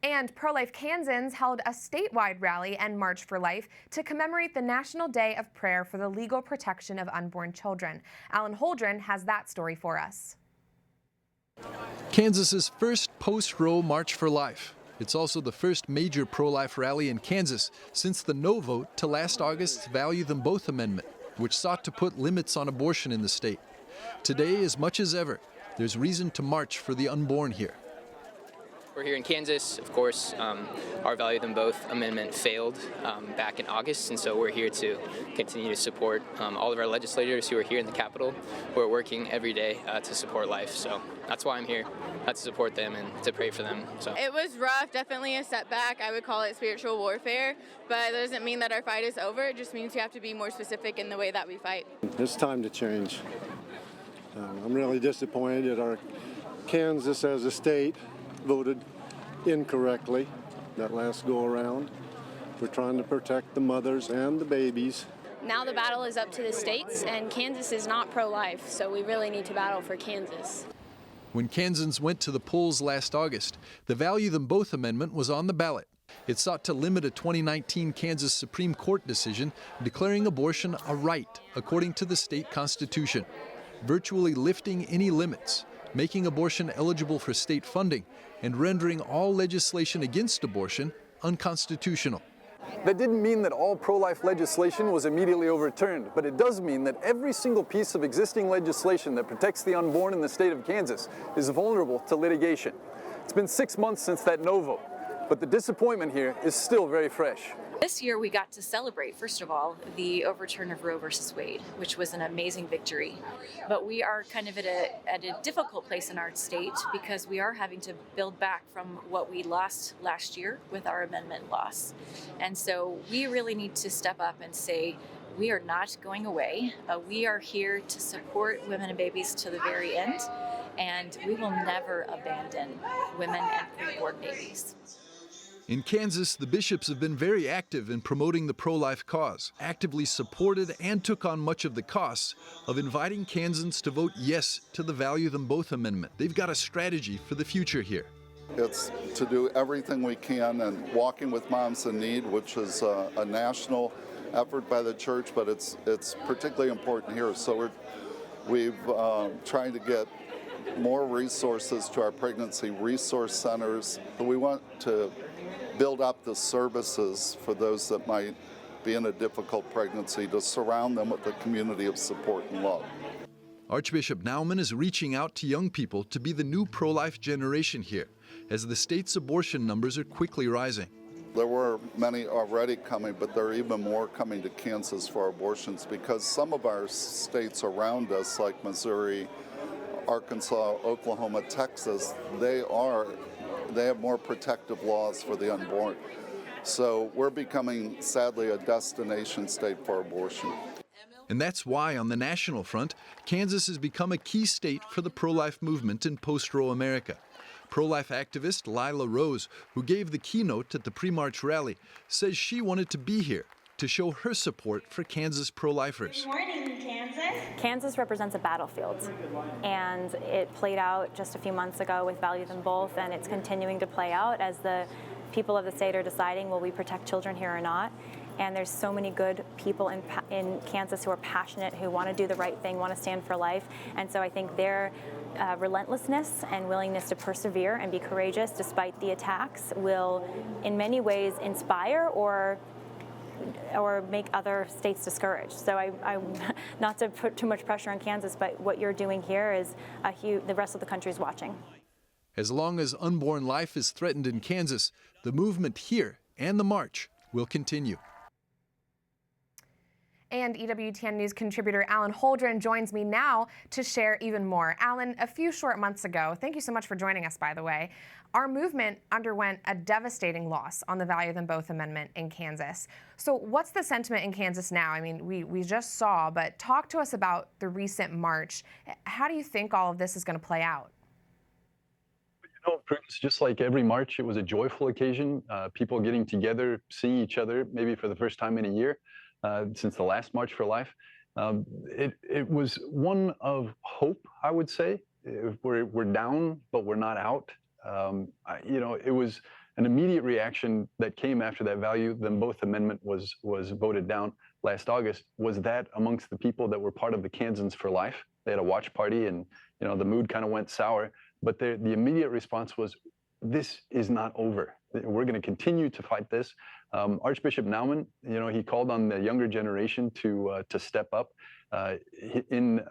And Pro-Life Kansans held a statewide rally and March for Life to commemorate the National Day of Prayer for the Legal Protection of Unborn Children. Alan Holdren has that story for us. Kansas's first post-Roe March for Life. It's also the first major pro-life rally in Kansas since the no vote to last August's Value Them Both Amendment, which sought to put limits on abortion in the state. Today, as much as ever, there's reason to march for the unborn here. We're here in Kansas, of course. Our Value Them Both amendment failed back in August, and so we're here to continue to support all of our legislators who are here in the Capitol, who are working every day to support life. So that's why I'm here, to support them and to pray for them. So it was rough, definitely a setback. I would call it spiritual warfare, but that doesn't mean that our fight is over. It just means you have to be more specific in the way that we fight. It's time to change. I'm really disappointed that our Kansas as a state voted incorrectly that last go around. We're trying to protect the mothers and the babies. Now the battle is up to the states, and Kansas is not pro-life, so we really need to battle for Kansas. When Kansans went to the polls last August, the Value Them Both amendment was on the ballot. It sought to limit a 2019 Kansas Supreme Court decision declaring abortion a right according to the state constitution, virtually lifting any limits, making abortion eligible for state funding, and rendering all legislation against abortion unconstitutional. That didn't mean that all pro-life legislation was immediately overturned, but it does mean that every single piece of existing legislation that protects the unborn in the state of Kansas is vulnerable to litigation. It's been 6 months since that no vote, but the disappointment here is still very fresh. This year we got to celebrate, first of all, the overturn of Roe versus Wade, which was an amazing victory. But we are kind of at a difficult place in our state because we are having to build back from what we lost last year with our amendment loss. And so we really need to step up and say, we are not going away. We are here to support women and babies to the very end, and we will never abandon women and preborn babies. In Kansas, the bishops have been very active in promoting the pro-life cause, actively supported and took on much of the costs of inviting Kansans to vote yes to the Value Them Both amendment. They've got a strategy for the future here. It's to do everything we can, and Walking with Moms in Need, which is a national effort by the church, but it's particularly important here. So we've tried to get more resources to our pregnancy resource centers. We want to build up the services for those that might be in a difficult pregnancy, to surround them with a community of support and love. Archbishop Naumann is reaching out to young people to be the new pro-life generation here, as the state's abortion numbers are quickly rising. There were many already coming, but there are even more coming to Kansas for abortions because some of our states around us, like Missouri, Arkansas, Oklahoma, Texas, they have more protective laws for the unborn. So we're becoming, sadly, a destination state for abortion. And that's why, on the national front, Kansas has become a key state for the pro-life movement in post-Roe America. Pro-life activist Lila Rose, who gave the keynote at the pre-March rally, says she wanted to be here to show her support for Kansas pro-lifers. Good morning, Kansas. Kansas represents a battlefield, and it played out just a few months ago with Value Them Both, and it's continuing to play out as the people of the state are deciding, will we protect children here or not? And there's so many good people in Kansas who are passionate, who want to do the right thing, want to stand for life, and so I think their relentlessness and willingness to persevere and be courageous despite the attacks will in many ways inspire or make other states discouraged. So I not to put too much pressure on Kansas, but what you're doing here is the rest of the country is watching. As long as unborn life is threatened in Kansas, the movement here and the march will continue. And EWTN News contributor Alan Holdren joins me now to share even more. Alan, a few short months ago, thank you so much for joining us, by the way, our movement underwent a devastating loss on the Value Them Both amendment in Kansas. So what's the sentiment in Kansas now? I mean, we just saw, but talk to us about the recent march. How do you think all of this is going to play out? You know, Prudence, just like every march, it was a joyful occasion. People getting together, seeing each other, maybe for the first time in a year. Since the last March for Life. It was one of hope, I would say. We're down, but we're not out. You know, it was An immediate reaction that came after that value them both amendment was voted down last August was that amongst the people that were part of the Kansans for Life. They had a watch party, and the mood kind of went sour. But the immediate response was, this is not over. We're going to continue to fight this. Archbishop Naumann, he called on the younger generation to step up. In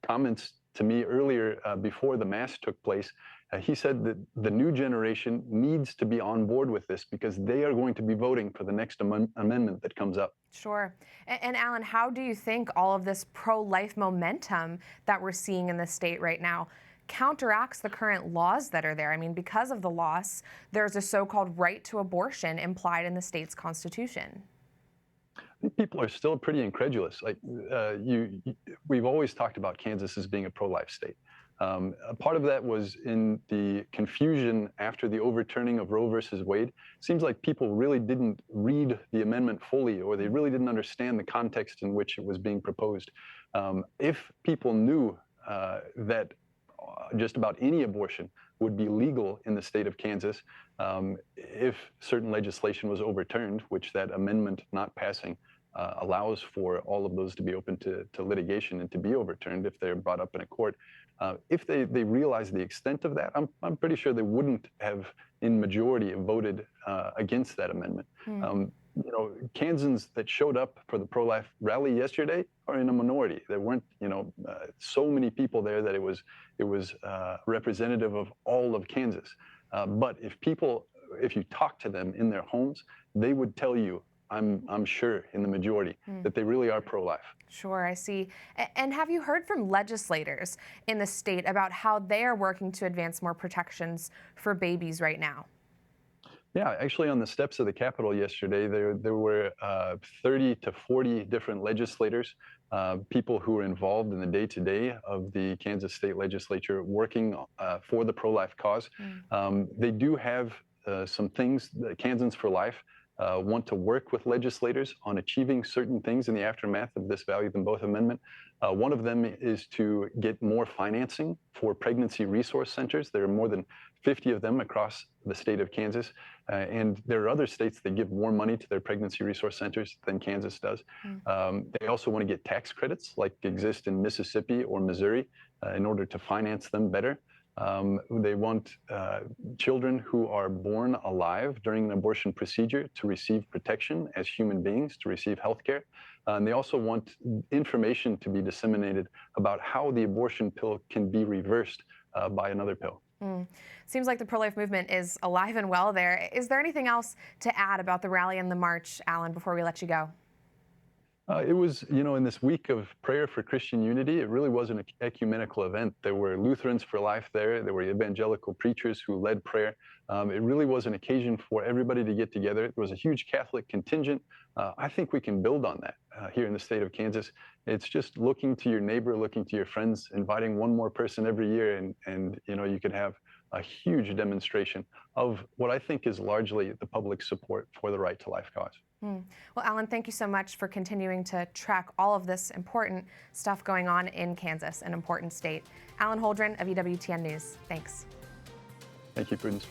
comments to me earlier before the Mass took place, he said that the new generation needs to be on board with this because they are going to be voting for the next amendment that comes up. Sure. And Alan, how do you think all of this pro-life momentum that we're seeing in the state right now counteracts the current laws that are there? I mean, because of the loss, there's a so-called right to abortion implied in the state's constitution. I think people are still pretty incredulous. We've always talked about Kansas as being a pro-life state. A part of that was in the confusion after the overturning of Roe versus Wade. It seems like people really didn't read the amendment fully, or they really didn't understand the context in which it was being proposed. If people knew that just about any abortion would be legal in the state of Kansas, if certain legislation was overturned, which that amendment not passing allows for all of those to be open to litigation and to be overturned if they're brought up in a court. If they realize the extent of that, I'm pretty sure they wouldn't have, in majority, voted against that amendment. Kansans that showed up for the pro-life rally yesterday are in a minority. There weren't, so many people there that it was representative of all of Kansas. But if you talk to them in their homes, they would tell you, I'm sure in the majority, that they really are pro-life. Sure, I see. And have you heard from legislators in the state about how they are working to advance more protections for babies right now? Yeah, actually on the steps of the Capitol yesterday, there were 30 to 40 different legislators, people who are involved in the day-to-day of the Kansas State Legislature working for the pro-life cause. They do have some things, Kansans for Life want to work with legislators on achieving certain things in the aftermath of this Value Them Both amendment. One of them is to get more financing for pregnancy resource centers. There are more than 50 of them across the state of Kansas. And there are other states that give more money to their pregnancy resource centers than Kansas does. They also want to get tax credits like exist in Mississippi or Missouri in order to finance them better. They want children who are born alive during an abortion procedure to receive protection as human beings, to receive health care. And they also want information to be disseminated about how the abortion pill can be reversed by another pill. Seems like the pro-life movement is alive and well there. Is there anything else to add about the rally and the march, Alan, before we let you go? It was, in this week of prayer for Christian unity, it really was an ecumenical event. There were Lutherans for Life there. There were evangelical preachers who led prayer. It really was an occasion for everybody to get together. There was a huge Catholic contingent. I think we can build on that here in the state of Kansas. It's just looking to your neighbor, looking to your friends, inviting one more person every year, and you could have a huge demonstration of what I think is largely the public support for the Right to Life cause. Well, Alan, thank you so much for continuing to track all of this important stuff going on in Kansas, an important state. Alan Holdren of EWTN News, thanks. Thank you, Prudence.